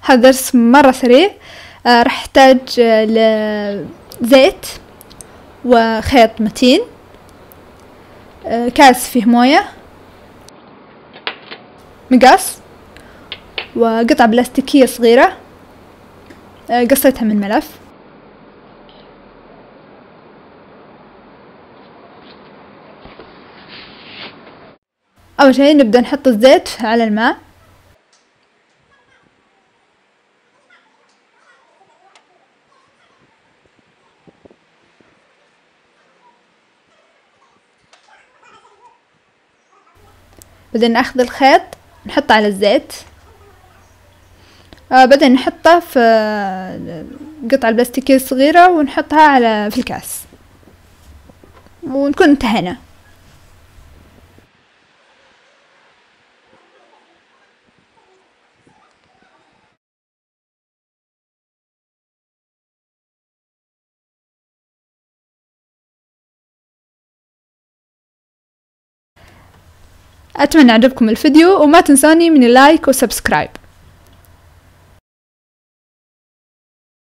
هذا درس مرة سريع. راح احتاج لزيت وخيط متين، كاس فيه موية، مقص، وقطعة بلاستيكية صغيرة قصيتها من ملف. أول شيء نبدأ نحط الزيت على الماء، بعدين ناخذ الخيط نحطه على الزيت، بعدين نحطه في قطعة البلاستيكية الصغيرة ونحطها في الكاس ونكون انتهينا. أتمنى عجبكم الفيديو، وما تنسوني من اللايك وسبسكرايب.